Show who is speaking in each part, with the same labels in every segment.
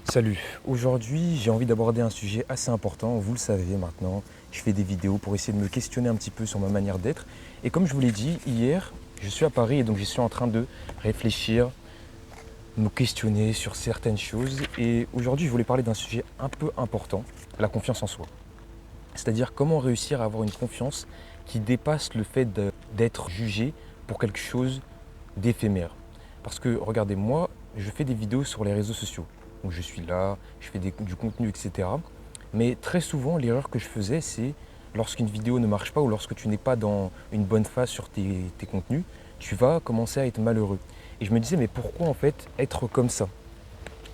Speaker 1: Salut, aujourd'hui j'ai envie d'aborder un sujet assez important, vous le savez maintenant, je fais des vidéos pour essayer de me questionner un petit peu sur ma manière d'être. Et comme je vous l'ai dit, hier, je suis à Paris et donc je suis en train de réfléchir, me questionner sur certaines choses. Et aujourd'hui je voulais parler d'un sujet un peu important, la confiance en soi. C'est-à-dire comment réussir à avoir une confiance qui dépasse le fait d'être jugé pour quelque chose d'éphémère. Parce que regardez, moi, je fais des vidéos sur les réseaux sociaux. Donc je suis là, je fais du contenu, etc. Mais très souvent, l'erreur que je faisais, c'est lorsqu'une vidéo ne marche pas ou lorsque tu n'es pas dans une bonne phase sur tes contenus, tu vas commencer à être malheureux. Et je me disais, mais pourquoi en fait être comme ça?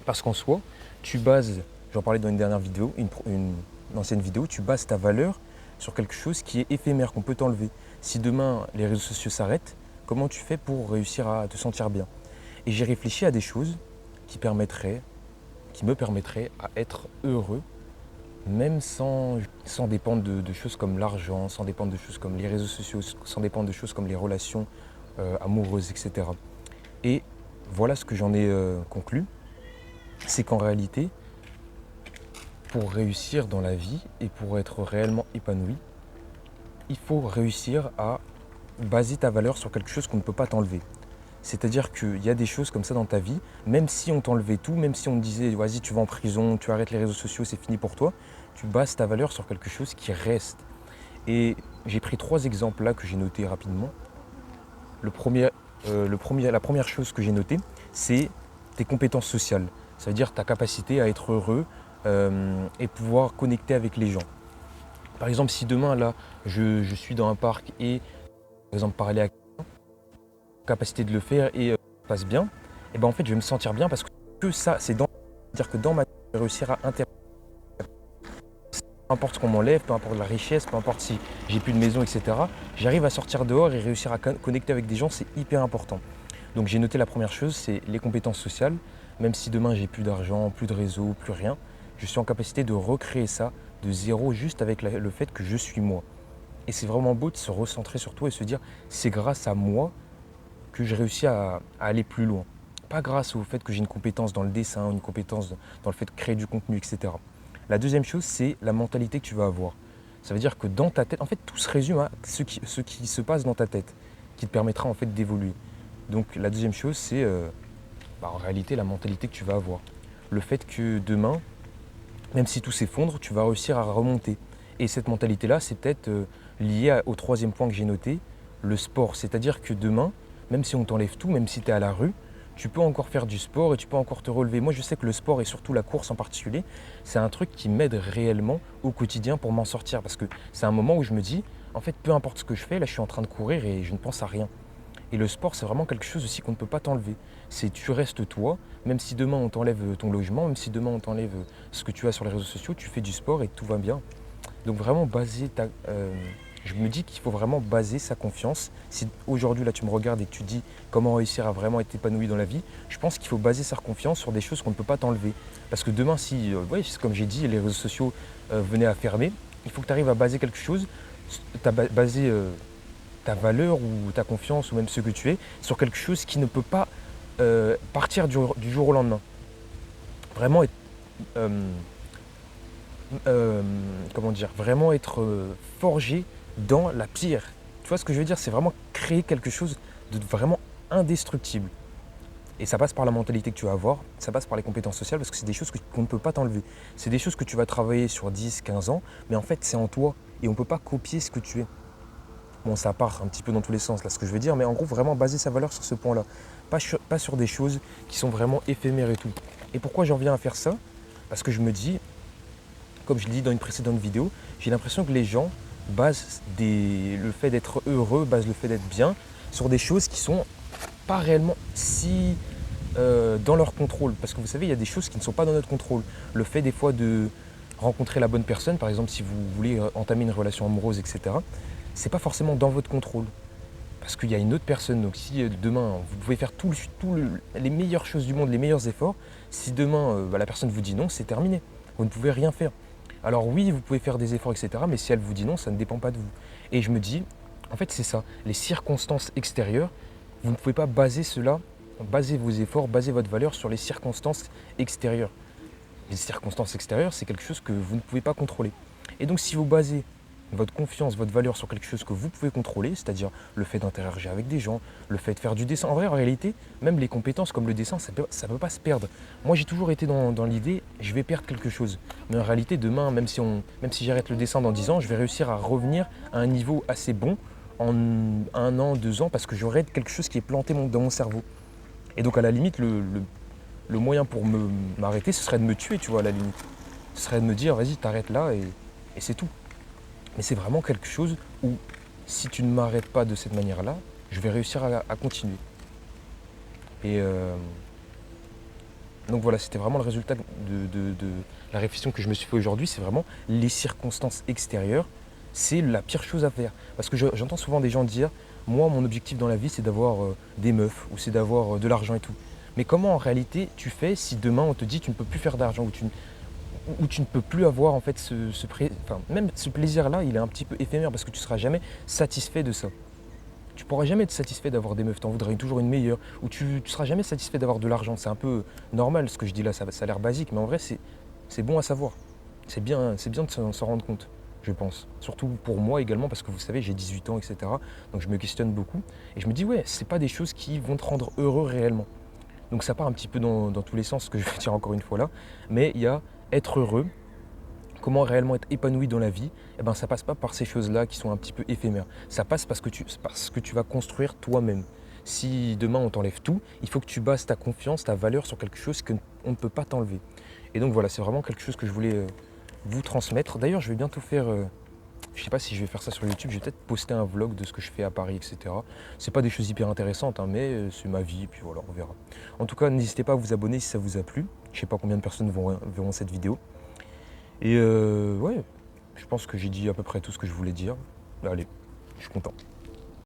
Speaker 1: Parce qu'en soi, tu bases, j'en parlais dans une dernière vidéo, une ancienne vidéo, tu bases ta valeur sur quelque chose qui est éphémère, qu'on peut t'enlever. Si demain les réseaux sociaux s'arrêtent, comment tu fais pour réussir à te sentir bien? Et j'ai réfléchi à des choses qui me permettraient à être heureux, même sans dépendre de choses comme l'argent, sans dépendre de choses comme les réseaux sociaux, sans dépendre de choses comme les relations amoureuses, etc. Et voilà ce que j'en ai conclu, c'est qu'en réalité, pour réussir dans la vie et pour être réellement épanoui, il faut réussir à baser ta valeur sur quelque chose qu'on ne peut pas t'enlever. C'est-à-dire qu'il y a des choses comme ça dans ta vie, même si on t'enlevait tout, même si on te disait vas-y tu vas en prison, tu arrêtes les réseaux sociaux, c'est fini pour toi, tu bases ta valeur sur quelque chose qui reste. Et j'ai pris 3 exemples là que j'ai notés rapidement. La première chose que j'ai notée, c'est tes compétences sociales. Ça veut dire ta capacité à être heureux et pouvoir connecter avec les gens. Par exemple, si demain là, je suis dans un parc et par exemple parler à capacité de le faire et ça passe bien, et ben en fait je vais me sentir bien parce que ça, c'est-à-dire que dans ma vie, je vais réussir à interagir. Peu importe ce qu'on m'enlève, peu importe la richesse, peu importe si j'ai plus de maison, etc. J'arrive à sortir dehors et réussir à connecter avec des gens, c'est hyper important. Donc j'ai noté la première chose, c'est les compétences sociales. Même si demain j'ai plus d'argent, plus de réseau, plus rien, je suis en capacité de recréer ça de zéro juste avec le fait que je suis moi. Et c'est vraiment beau de se recentrer sur toi et se dire c'est grâce à moi que j'ai réussi à aller plus loin. Pas grâce au fait que j'ai une compétence dans le dessin, une compétence dans le fait de créer du contenu, etc. La deuxième chose, c'est la mentalité que tu vas avoir. Ça veut dire que dans ta tête, en fait, tout se résume à ce qui se passe dans ta tête, qui te permettra en fait d'évoluer. Donc la deuxième chose, c'est en réalité la mentalité que tu vas avoir. Le fait que demain, même si tout s'effondre, tu vas réussir à remonter. Et cette mentalité-là, c'est peut-être lié au troisième point que j'ai noté, le sport. C'est-à-dire que demain, même si on t'enlève tout, même si tu es à la rue, tu peux encore faire du sport et tu peux encore te relever. Moi, je sais que le sport et surtout la course en particulier, c'est un truc qui m'aide réellement au quotidien pour m'en sortir. Parce que c'est un moment où je me dis, en fait, peu importe ce que je fais, là, je suis en train de courir et je ne pense à rien. Et le sport, c'est vraiment quelque chose aussi qu'on ne peut pas t'enlever. C'est tu restes toi, même si demain on t'enlève ton logement, même si demain on t'enlève ce que tu as sur les réseaux sociaux, tu fais du sport et tout va bien. Donc vraiment je me dis qu'il faut vraiment baser sa confiance. Si aujourd'hui là tu me regardes et que tu dis comment réussir à vraiment être épanoui dans la vie, je pense qu'il faut baser sa confiance sur des choses qu'on ne peut pas t'enlever. Parce que demain si, comme j'ai dit, les réseaux sociaux venaient à fermer, il faut que tu arrives à baser quelque chose, baser ta valeur ou ta confiance ou même ce que tu es sur quelque chose qui ne peut pas partir du jour au lendemain. Vraiment être, euh, comment dire, vraiment être forgé dans la pierre. Tu vois ce que je veux dire? C'est vraiment créer quelque chose de vraiment indestructible. Et ça passe par la mentalité que tu vas avoir, ça passe par les compétences sociales parce que c'est des choses qu'on ne peut pas t'enlever. C'est des choses que tu vas travailler sur 10, 15 ans, mais en fait c'est en toi et on ne peut pas copier ce que tu es. Bon, ça part un petit peu dans tous les sens, là, ce que je veux dire, mais en gros, vraiment baser sa valeur sur ce point-là. Pas sur des choses qui sont vraiment éphémères et tout. Et pourquoi j'en viens à faire ça? Parce que je me dis, comme je l'ai dit dans une précédente vidéo, j'ai l'impression que les gens le fait d'être heureux, basent le fait d'être bien sur des choses qui sont pas réellement si dans leur contrôle. Parce que vous savez, il y a des choses qui ne sont pas dans notre contrôle. Le fait des fois de rencontrer la bonne personne, par exemple si vous voulez entamer une relation amoureuse, etc., c'est pas forcément dans votre contrôle. Parce qu'il y a une autre personne. Donc si demain, vous pouvez faire les meilleures choses du monde, les meilleurs efforts, si demain la personne vous dit non, c'est terminé. Vous ne pouvez rien faire. Alors oui, vous pouvez faire des efforts, etc. Mais si elle vous dit non, ça ne dépend pas de vous. Et je me dis, en fait c'est ça, les circonstances extérieures, vous ne pouvez pas baser cela, baser vos efforts, baser votre valeur sur les circonstances extérieures. Les circonstances extérieures, c'est quelque chose que vous ne pouvez pas contrôler. Et donc si vous basez votre confiance, votre valeur sur quelque chose que vous pouvez contrôler, c'est-à-dire le fait d'interagir avec des gens, le fait de faire du dessin. En vrai, en réalité, même les compétences comme le dessin, ça peut pas se perdre. Moi, j'ai toujours été dans l'idée, je vais perdre quelque chose. Mais en réalité, demain, même si j'arrête le dessin dans 10 ans, je vais réussir à revenir à un niveau assez bon en 1 an, 2 ans, parce que j'aurai quelque chose qui est planté dans mon cerveau. Et donc, à la limite, le moyen pour m'arrêter, ce serait de me tuer, tu vois, à la limite. Ce serait de me dire, vas-y, t'arrêtes là et c'est tout. Mais c'est vraiment quelque chose où, si tu ne m'arrêtes pas de cette manière-là, je vais réussir à continuer. Et donc voilà, c'était vraiment le résultat de la réflexion que je me suis fait aujourd'hui. C'est vraiment les circonstances extérieures, c'est la pire chose à faire. Parce que j'entends souvent des gens dire, moi, mon objectif dans la vie, c'est d'avoir des meufs ou c'est d'avoir de l'argent et tout. Mais comment en réalité tu fais si demain on te dit tu ne peux plus faire d'argent ou tu ne peux plus avoir en fait même ce plaisir-là, il est un petit peu éphémère parce que tu ne seras jamais satisfait de ça. Tu ne pourras jamais être satisfait d'avoir des meufs, tu en voudras toujours une meilleure, ou tu ne seras jamais satisfait d'avoir de l'argent. C'est un peu normal ce que je dis là, ça a l'air basique, mais en vrai c'est bon à savoir. C'est bien de s'en rendre compte, je pense. Surtout pour moi également, parce que vous savez, j'ai 18 ans, etc. Donc je me questionne beaucoup. Et je me dis, ouais, c'est pas des choses qui vont te rendre heureux réellement. Donc ça part un petit peu dans tous les sens, ce que je vais dire encore une fois là. Mais il y a être heureux, comment réellement être épanoui dans la vie, eh ben, ça passe pas par ces choses-là qui sont un petit peu éphémères. Ça passe parce que tu vas construire toi-même. Si demain on t'enlève tout, il faut que tu bases ta confiance, ta valeur sur quelque chose qu'on ne peut pas t'enlever. Et donc voilà, c'est vraiment quelque chose que je voulais vous transmettre. D'ailleurs, je vais bientôt faire, je sais pas si je vais faire ça sur YouTube, je vais peut-être poster un vlog de ce que je fais à Paris, etc. C'est pas des choses hyper intéressantes, hein, mais c'est ma vie, et puis voilà, on verra. En tout cas, n'hésitez pas à vous abonner si ça vous a plu. Je sais pas combien de personnes verront cette vidéo. Et ouais, je pense que j'ai dit à peu près tout ce que je voulais dire. Allez, je suis content.